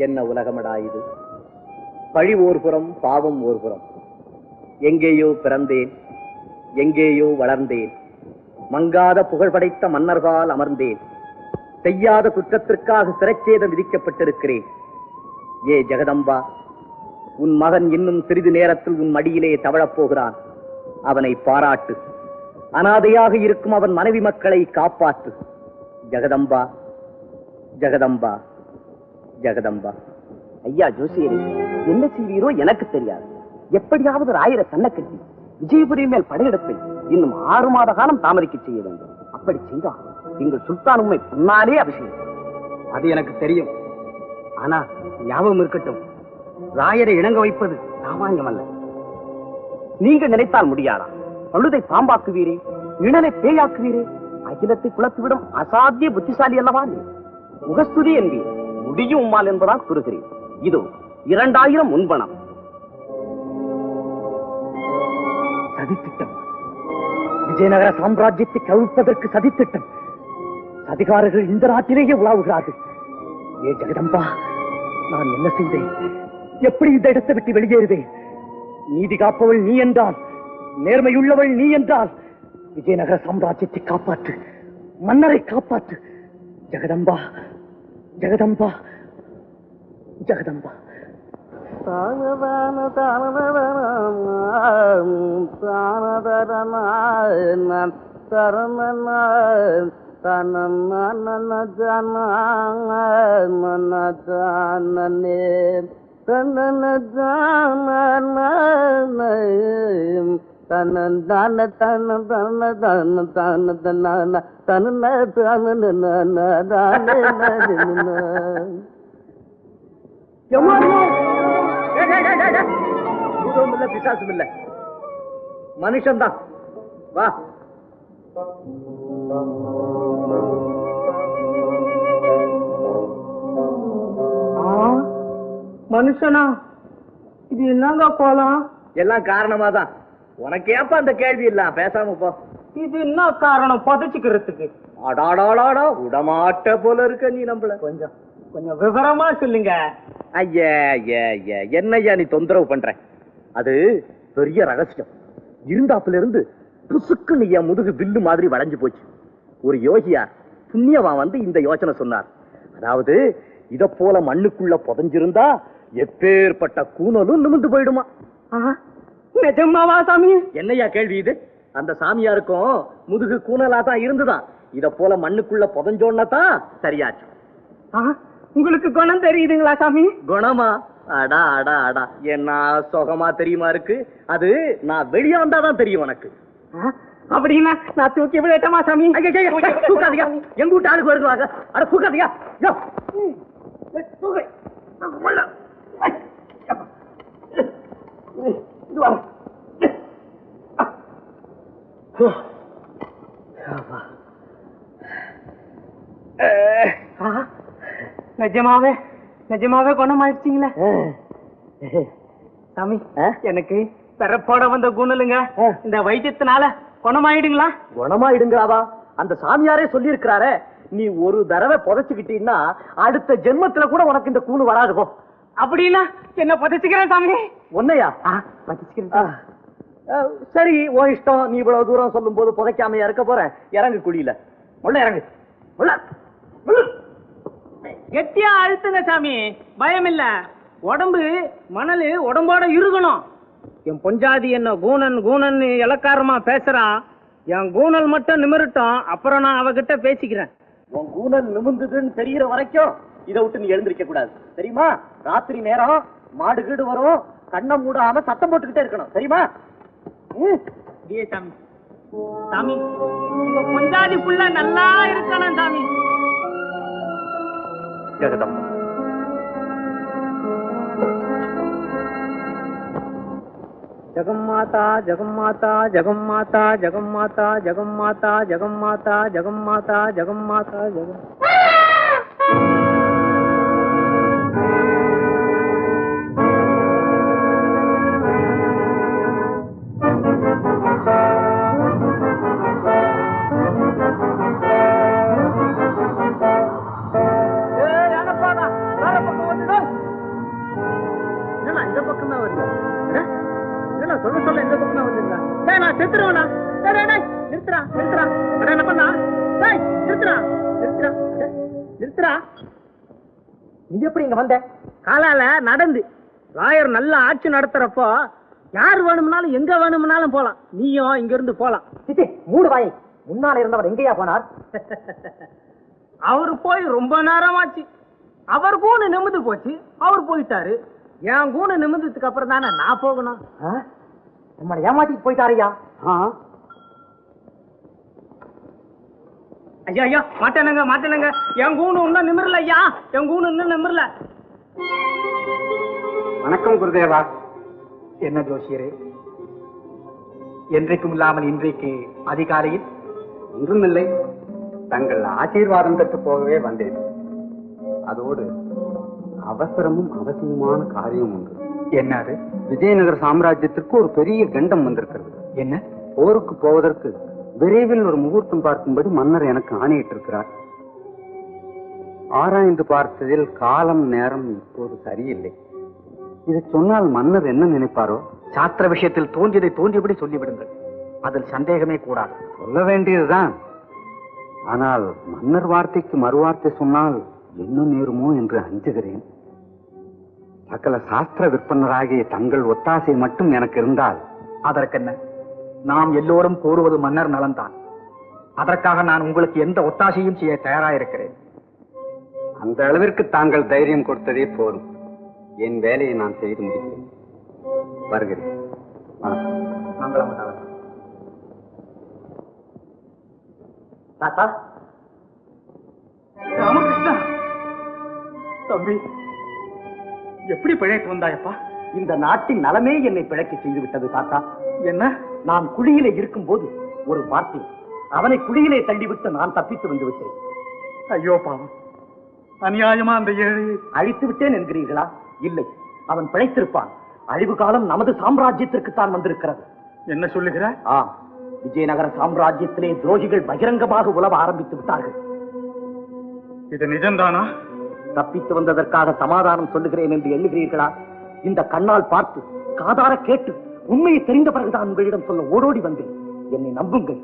என்ன உலகமடா இது! பழி ஓர்புறம், பாவம் ஓர்புறம். எங்கேயோ பிறந்தேன், எங்கேயோ வளர்ந்தேன். மங்காத புகழ் படைத்த மன்னர்பால் அமர்ந்தேன். செய்யாத குற்றத்திற்காக சிறைச்சேதம் விதிக்கப்பட்டிருக்கிறேன். ஏ ஜெகதம்பா, உன் மகன் இன்னும் சிறிது நேரத்தில் உன் மடியிலே தவழப் போகிறான். அவனை பாராட்டு. அனாதையாக இருக்கும் அவன் மனைவி மக்களை காப்பாற்று. ஜெகதம்பா, ஜெகதம்பா, ஜெகதம்பா. ஐயா ஜோசியரே, என்ன செய்வீரோ எனக்கு தெரியாது. எப்படியாவது ராயரை தன்னை கட்டி விஜயபுரி மேல் படையெடுப்பை இன்னும் 6 மாத காலம் தாமதிக்க செய்ய வேண்டும். அப்படி செய்தால் எங்கள் சுல்தான் உண்மை பொன்னாலே அபிஷேகம். அது எனக்கு தெரியும். ஆனா ஞாபகம் இருக்கட்டும், ராயரை இணங்க வைப்பது சாமானியம் அல்ல. நீங்க நினைத்தால் முடியாதா? பழுதை பாம்பாக்குவீரே, நிழலை பேயாக்குவீரே, அகிலத்தை குழப்பிவிடும் அசாத்திய புத்திசாலி அல்லவா? முகஸ்துதி என்பீர், முடியும் உம்மால் என்பதால் கூறுகிறேன். இதோ 2000 முன்பணம். சதித்திட்டம். விஜயநகர சாம்ராஜ்யத்தை கவிழ்ப்பதற்கு சதித்திட்டம். அதிகாரிகள் இந்த நாட்டிலேயே உலாவுகிறார்கள். ஏ ஜெகதம்பா, நான் என்ன செய்தேன்? எப்படி இந்த இடத்தை விட்டு வெளியேறுவேன்? நீதி காப்பவள் நீ என்றால், நேர்மையுள்ளவள் நீ என்றால், விஜயநகர சாம்ராஜ்யத்தை காப்பாற்று, மன்னரை காப்பாற்று. ஜெகதம்பா, ஜெகதம்பா, ஜெகதம்பா. பிசாசும் இல்ல, மனுஷன்தான். வா. மனுஷனா? இது என்னங்க கோலம்? எல்லாம் காரணமாதான். உனக்கு ஏப்ப அந்த கேள்வி இல்ல, பேசாம போ. இது என்ன காரணம்? புதைச்சுக்கிறதுக்கு? அடாடாடாடா, உடமாட்ட போல இருக்க நீ. நம்மள கொஞ்சம் கொஞ்சம் விவரமா சொல்லுங்க. ஐயா என்னையா நீ தொந்தரவு பண்ற? அது பெரிய ரகசியம். இருந்தாப்புல இருந்து புசுக்கு நீ என் முதுகு வில்லு மாதிரி வளைஞ்சு போச்சு. ஒரு யோகியார் புண்ணியவன் வந்து இந்த யோசனை சொன்னார். அதாவது இத போல மண்ணுக்குள்ள புதைஞ்சிருந்தா எப்பேற்பட்ட கூனலும் நிமிந்து போயிடுமா. நிஜமாவா சாமி? என்னையா கேள்வி இது? அந்த சாமியாருக்கும் முதுகு கூனலா தான் இருந்துதான். இத போல மண்ணுக்குள்ள புதைஞ்சோன்னா தான் சரியாச்சு. உங்களுக்கு குணம் தெரியுதுங்களா சாமி? குணமா? அடா அடா அடா, என்ன சுகமா தெரியுமா இருக்கு. அது நான் வெளியே வந்தாதான் தெரியும் உனக்கு. அப்படின்னா நான் தூக்கி விடட்டமா சாமி? தூக்காதீங்க, எங்க வீட்டு ஆளுக்கு வருவாங்க. அட தூக்காதீங்க. நிஜமாவே நிஜமாவே குணமாயிடுச்சிங்களே சாமி? எனக்கு பிறப்போட வந்த குணலுங்க இந்த வைத்தியத்தினால குணமாயிடுங்களா? குணமாயிடுங்களாவா? அந்த சாமியாரே சொல்லி இருக்கிறாரே, நீ ஒரு தடவை புதைச்சுக்கிட்டீன்னா அடுத்த ஜென்மத்துல கூட உனக்கு இந்த கூணு வராது. போ. அப்படின்னா என்ன புதைச்சுக்கிறேன் சாமி? ஒன்னையா? சரி, ஓ இஷ்டம். நீ இவ்வளவு தூரம் சொல்லும் போது புதைக்காமையா இருக்க போற. இறங்கு குழியில. உள்ள இறங்கு. கெட்டியா அழுத்துங்க சாமி, பயம் இல்ல. உடம்பு மணலு உடம்போட இருக்கணும். என் பொஞ்சாதி என்ன கூணன் கூணன் இலக்காரமா பேசுறான். என் கூணல் மட்டும் நிமிரட்டும், அப்புறம் நான் அவகிட்ட பேசிக்கிறேன். உன் கூணல் நிமிர்ந்ததுன்னு தெரியற வரைக்கும் இதை விட்டு நீ எழுந்திருக்க கூடாது, தெரியுமா? ராத்திரி நேரம் மாடு கீடு வரும், கண்ணை மூடாம சத்தம் போட்டுக்கிட்டே இருக்கணும், தெரியுமா? சாமி சாமி, உங்க பொஞ்சாதி புள்ள நல்லா இருக்கணும் சாமி. ஜெகதம், ஜெகம்மாதா ஜெகம்மாதா ஜெகம்மாதா ஜெகம்மாதா ஜெகம்மாதா ஜெகம்மாதா ஜெகம்மாதா ஜெகம்மாதா ஜெகம். செத்துருவனா? நிறுத்துறா நிறுத்துறா. என்ன பண்ணா? நிறுத்துறா நிறுத்துறா நிறுத்துறா. நீ எப்படி இங்க வந்த? காலால நடந்து. ராயர் நல்ல ஆட்சி நடத்துறப்போ யார் வேணும்னாலும் எங்க வேணும்னாலும் போலாம். நீயும் இங்க இருந்து போலாம். மூடு வாயை. முன்னால இருந்தவர் எங்கேயா போனார்? அவரு போய் ரொம்ப நேரமாச்சு. அவர் கூணு நிமிந்து போச்சு, அவர் போயிட்டாரு. என் கூணு நிமிந்ததுக்கு அப்புறம் தானே நான் போகணும். நம்மளை ஏமாத்திட்டு போயிட்டாரையா? ஐயா ஐயா, மாட்டேனுங்க மாட்டேனுங்க. என் கூணு இன்னும் நிமிரல ஐயா, என் கூணு இன்னும் நிமிரல. வணக்கம் குருதேவா. என்ன ஜோசியரே, என்றைக்கும் இல்லாமல் இன்றைக்கு அதிகாலையில்? ஒன்றுமில்லை, தங்கள் ஆசீர்வாதம் பெற்று போகவே வந்தேன். அதோடு அவசரமும் அவசியமான காரியம் உண்டு. என்ன அது? விஜயநகர சாம்ராஜ்யத்திற்கு ஒரு பெரிய கண்டம் வந்திருக்கிறது. என்ன? போருக்கு போவதற்கு விரைவில் ஒரு முகூர்த்தம் பார்க்கும்படி மன்னர் எனக்கு ஆணையிட்டிருக்கிறார். ஆராய்ந்து பார்த்ததில் காலம் நேரம் இப்போது சரியில்லை. இதை சொன்னால் மன்னர் என்ன நினைப்பாரோ? சாஸ்திர விஷயத்தில் தோன்றியதை தோன்றியபடி சொல்லிவிடுங்கள், அதில் சந்தேகமே கூடாது. சொல்ல வேண்டியதுதான். ஆனால் மன்னர் வார்த்தைக்கு மறுவார்த்தை சொன்னால் என்ன நேருமோ என்று அஞ்சுகிறேன். சகல சாஸ்திர விற்பனராகிய தங்கள் ஒத்தாசை மட்டும் எனக்கு இருந்தால். அதற்கென்ன, நாம் எல்லோரும் கோருவது மன்னர் நலன்தான். அதற்காக நான் உங்களுக்கு எந்த ஒத்தாசையும் செய்ய தயாராயிருக்கிறேன். அந்த அளவிற்கு தாங்கள் தைரியம் கொடுத்ததே போதும். என் வேலையை நான் செய்து முடிக்கிறேன். வருகிறேன். மங்களம். தாத்தா. ராமகிருஷ்ணா தம்பி, எப்படி பிழைத்து வந்தாயப்பா? இந்த நாட்டின் நலமே என்னை பிழைக்க செய்து விட்டது தாத்தா. என்ன? நான் குழியிலே இருக்கும் போது ஒரு வார்த்தை, அவனை குழியிலே தள்ளிவிட்டு நான் தப்பித்து வந்து விட்டேன். ஐயோ பாவம், அநியாயமா அந்த ஏழையை அழித்து விட்டேன் என்கிறீர்களா? இல்லை, அவன் பிழைத்திருப்பான். அழிவு காலம் நமது சாம்ராஜ்யத்திற்கு தான் வந்திருக்கிறது. என்ன சொல்லுகிறார்? ஆம், விஜயநகர சாம்ராஜ்யத்திலே துரோகிகள் பகிரங்கமாக உலவ ஆரம்பித்து விட்டார்கள். இது நிஜம்தானா? தப்பித்து வந்ததற்காக சமாதானம் சொல்லுகிறேன் என்று எண்ணுகிறீர்களா? இந்த கண்ணால் பார்த்து காதார கேட்டு உண்மையை தெரிந்த பிறகுதான் உங்களிடம் சொல்ல ஓடோடி வந்தேன். என்னை நம்புங்கள்.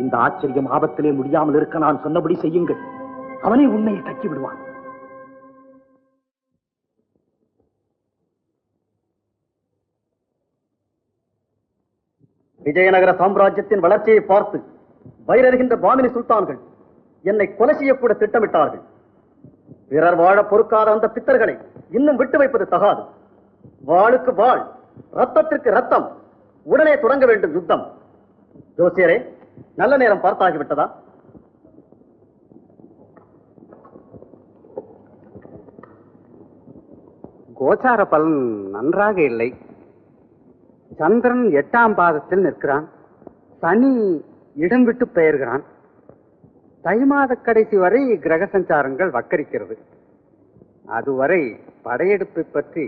இந்த ஆச்சரியம் ஆபத்திலே முடியாமல் இருக்க நான் சொன்னபடி செய்யுங்கள். அவனே உண்மையை கட்டி விடுவான். விஜயநகர சாம்ராஜ்யத்தின் வளர்ச்சியை பார்த்து வயிறறிகின்ற பாமினி சுல்தான்கள் என்னை கொலை செய்யக்கூட திட்டமிட்டார்கள். பிறர் வாழ பொறுக்காத அந்த பித்தர்களை இன்னும் விட்டு வைப்பது தகாது. வாளுக்கு வாள், ரத்தத்திற்கு ரத்தம், உடனே தொடங்க வேண்டும் யுத்தம். ஜோசியரே, நல்ல நேரம் பார்த்தாகிவிட்டதா? கோச்சார பலன் நன்றாக இல்லை. சந்திரன் 8ஆம் பாதத்தில் நிற்கிறான். சனி இடம் விட்டு பெயர்கிறான். தை மாத கடைசி வரை கிரக சஞ்சாரங்கள் வக்கரிக்கிறது. அதுவரை படையெடுப்பை பற்றி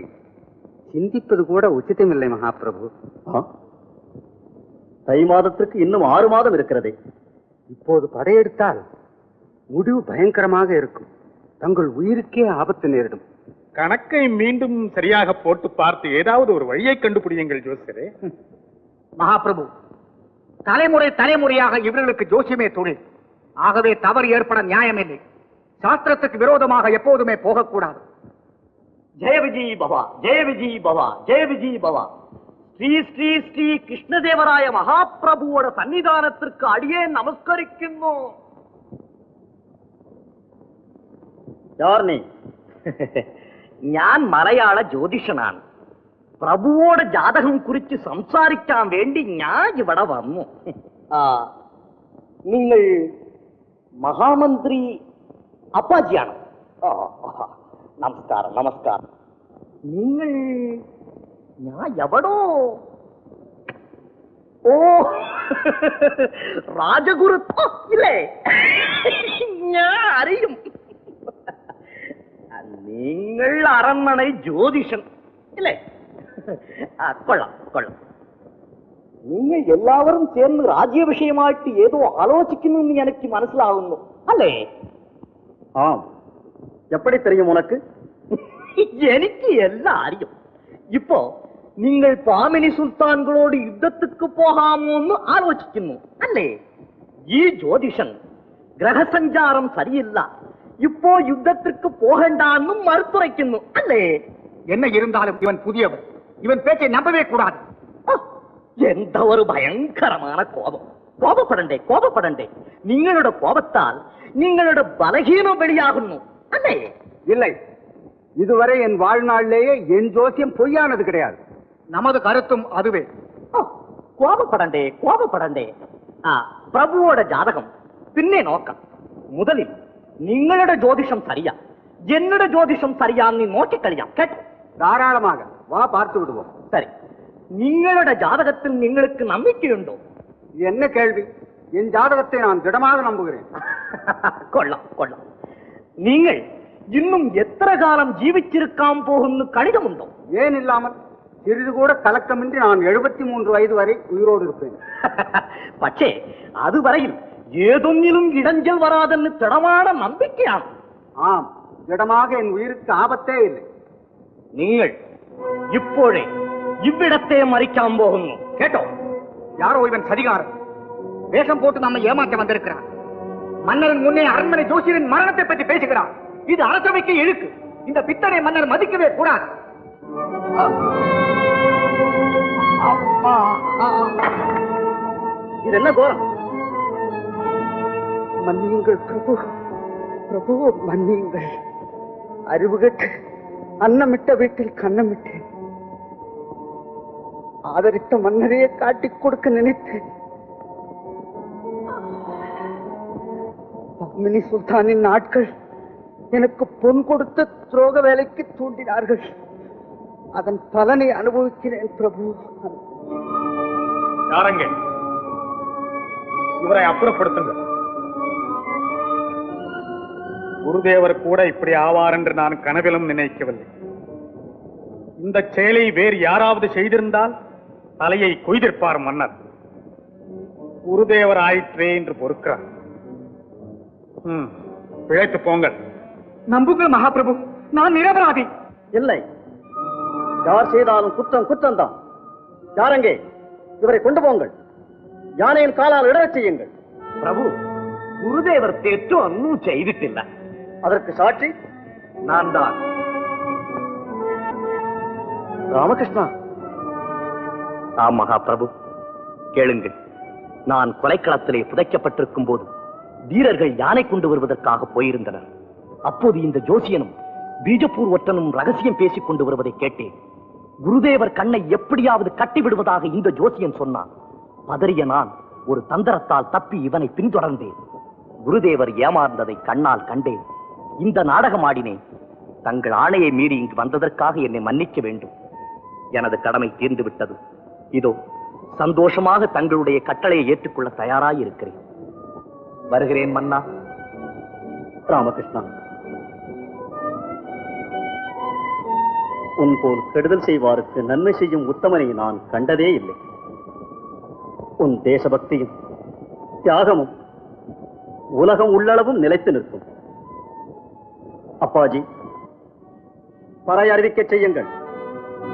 சிந்திப்பது கூட உச்சிதமில்லை மகாபிரபு. தை மாதத்திற்கு இன்னும் 6 மாதம் இருக்கிறதே. இப்போது படையெடுத்தால் முடிவு பயங்கரமாக இருக்கும். தங்கள் உயிருக்கே ஆபத்து நேரிடும். கணக்கை மீண்டும் சரியாக போட்டு பார்த்து ஏதாவது ஒரு வழியை கண்டுபிடியுங்கள் ஜோசியரே. மகாபிரபு, தலைமுறை தலைமுறையாக இவர்களுக்கு ஜோசியமே தொழில். ஆகவே தவறு ஏற்பட நியாயமில்லை. சாஸ்திரத்துக்கு விரோதமாக எப்போதுமே போகக்கூடாது. ஜெய விஜய் பவா, ஜெய விஜய் பவா, ஜெய விஜய் பவா. ஸ்ரீ ஸ்ரீ ஸ்ரீ கிருஷ்ணதேவராய மகாபிரபுவோட சன்னிதானத்திற்கு அடியே நமஸ்கரிക്കുന്നു. யார் நீ? ഞാൻ മലയാള ജ്യോതിഷനാണ്. പ്രഭുവോട് ജാതകം കുറിച്ച് സംസാരിക്കാൻ വേണ്ടി ഞാൻ ഇവിടെ വന്നു. നിങ്ങൾ മഹാമന്ത്രി അപ്പാജിയാണ്? നമസ്കാരം നമസ്കാരം. നിങ്ങൾ ഞാൻ എവിടോ? ഓ, രാജഗുരു ഇല്ലേ? ഞാൻ അറിയും. നിങ്ങൾ அரண்மனை ஜோதிஷன் இல்லே? கொள்ளம் கொள்ளம். നിങ്ങൾ എല്ലാവരും ചേർന്ന് രാജ്യ വിഷയമായിട്ട് ഏതോ ആലോചിക്കുന്നു എന്ന് എനിക്ക് മനസ്സിലാവുന്നു അല്ലേ? ஆம். எப்படி தெரியும் உனக்கு? എനിക്ക് എല്ലാം അറിയും. ഇപ്പോ നിങ്ങൾ പാമിനി സുൽത്താൻകളോട് യുദ്ധത്തിക്ക് പോകാമോ എന്ന് ആലോചിക്കുന്നു അല്ലേ? ഈ ജ്യോതിഷൻ ഗ്രഹസഞ്ചാരം ശരിയില്ല, ഇപ്പോ യുദ്ധത്തിற்கு போகண்டான்னு மறுத்துரைക്കുന്നു അല്ലേ? என்ன இருந்தாலும் இவன் புதியவன், இவன் பேச்சை நம்பவே கூடாது. എന്ത ഒരു ഭയങ്കരமான കോപം. കോപപ്പെടണ്ടേ. നിങ്ങളുടെ കോപത്താൽ നിങ്ങളുടെ ബലഹീനം വെളിയാകുന്നു അല്ലേ? இல்லை, இதுவரை என் வாழ்நாளிலேயே என் ஜோசியம் பொய்யானது கிடையாது. நமது கருத்தும் அதுவே. കോപപ്പെടണ്ടേ. പ്രഭുவோட ജാതകം പിന്നെ നോക്കാം. முதலில் നിങ്ങളുടെ ജ്യോതിഷം சரியா, என்னோட ஜோதிஷம் சரியான்னு நோக்கிக்கழியாம் கேட்டு. தாராளமாக வா, பார்த்து விடுவோம். சரி, നിങ്ങളുടെ ஜாதகத்தில் നിങ്ങൾക്ക് நம்பிக்கையுண்டோ? என்ன கேள்வி? என் ஜாதகத்தை நான் திடமாக நம்புகிறேன். കൊള്ളാം. നിങ്ങൾ இன்னும் எத்தனை காலம் ஜீவிச்சிருக்காம போகும்னு கணிதமுண்டோ? ஏன் இல்லாமல், சிறிது கூட கலக்கமின்றி நான் 73 வயது வரை உயிரோடு இருப்பேன். പക്ഷേ அதுவரையில் ஏதொன்னிலும் இடைஞ்சல் வராதன்னு திடமான நம்பிக்கைയാണ്. ஆம், திடமாக என் உயிருக்கு ஆபத்தே இல்லை. നിങ്ങൾ ഇപ്പോഴേ ഇവിടത്തെ മരിക്കാൻ പോകുന്നു കേട്ടോ. யாரோ இவன் சதிகாரன் வேஷம் போட்டு நம்ம ஏமாற்ற வந்திருக்கிறான். மன்னரின் முன்னே அரண்மனை ஜோசியரின் மரணத்தை பற்றி பேசுகிறான். இது அரசவைக்கு இழுக்கு. இந்த பித்தனை மன்னர் மதிக்கவே கூடாது. இது என்ன கோரம்? மன்னியுங்கள் பிரபு, பிரபு மன்னியுங்கள். அறிவுகட்டு அன்னமிட்ட வீட்டில் கண்ணமிட்டேன். ஆதரித்த மன்னரையே காட்டிக் கொடுக்க நினைத்தேன். பாமினி சுல்தானின் ஆட்கள் எனக்கு பொன் கொடுத்து துரோக வேலைக்கு தூண்டினார்கள். அதன் பலனை அனுபவிக்கிறேன் பிரபு. யாரங்க இவரை அப்புறப்படுத்துங்க. குருதேவர் கூட இப்படி ஆவார் என்று நான் கனவிலும் நினைக்கவில்லை. இந்த செயலை வேறு யாராவது செய்திருந்தால் தலையை கொய்திருப்பார் மன்னர். குருதேவர் ஆயிற்றே என்று பொறுக்கிறார். பிழைத்து போங்கள். நம்புங்கள் மகாபிரபு, நான் நிரபராதி. இல்லை, யார் செய்தாலும் குற்றம் தான். யாரங்கே இவரை கொண்டு போங்கள். யானையின் காலால் இடச் செய்யுங்கள். பிரபு, குருதேவர் തെറ്റോ ഒന്നും ചെയ്തിട്ടില്ല. அதற்கு சாட்சி நான் தான். ராமகிருஷ்ணா. மகாபிரபு, கேளுங்கள். நான் கொலைக்களத்திலே புதைக்கப்பட்டிருக்கும் போது வீரர்கள் யானை கொண்டு வருவதற்காக போயிருந்தனர். அப்போது இந்த ஜோசியனும் பீஜப்பூர் ஒற்றனும் ரகசியம் பேசிக் கொண்டு வருவதை கேட்டேன். குருதேவர் கண்ணை எப்படியாவது கட்டிவிடுவதாக இந்த ஜோசியன் சொன்னான். பதறிய நான் ஒரு தந்திரத்தால் தப்பி இவனை பின்தொடர்ந்தேன். குருதேவர் ஏமாந்ததை கண்ணால் கண்டேன். இந்த நாடகம் ஆடினேன். தங்கள் ஆணையை மீறி இங்கு வந்ததற்காக என்னை மன்னிக்க வேண்டும். எனது கடமை தீர்ந்து விட்டது. இதோ சந்தோஷமாக தங்களுடைய கட்டளையை ஏற்றுக்கொள்ள தயாராயிருக்கிறேன். வருகிறேன் மன்னா. ராமகிருஷ்ணா, உன் போல் கெடுதல் செய்வாருக்கு நன்மை செய்யும் உத்தமனை நான் கண்டதே இல்லை. உன் தேசபக்தியும் தியாகமும் உலகம் உள்ளளவும் நிலைத்து நிற்கும். அப்பாஜி, பறை அறிவிக்க செய்யுங்கள்.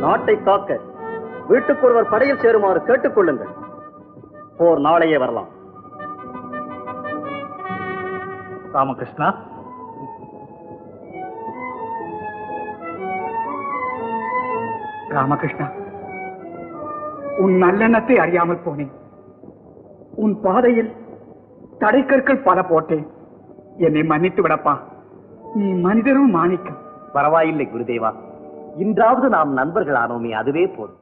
நாட்டை காக்க வீட்டுக்கொருவர் படையில் சேருமாறு கேட்டுக்கொள்ளுங்கள். போர் நாளையே வரலாம். ராமகிருஷ்ணா, ராமகிருஷ்ணா, உன் நல்லெண்ணத்தை அறியாமல் போனேன். உன் பாதையில் தடைக்கற்கள் பல போட்டேன். என்னை மன்னித்து விடப்பா. நீ மனிதரும் மாணிக்கம். பரவாயில்லை குருதேவா, இன்றாவது நாம் நண்பர்களானோமே, அதுவே போதும்.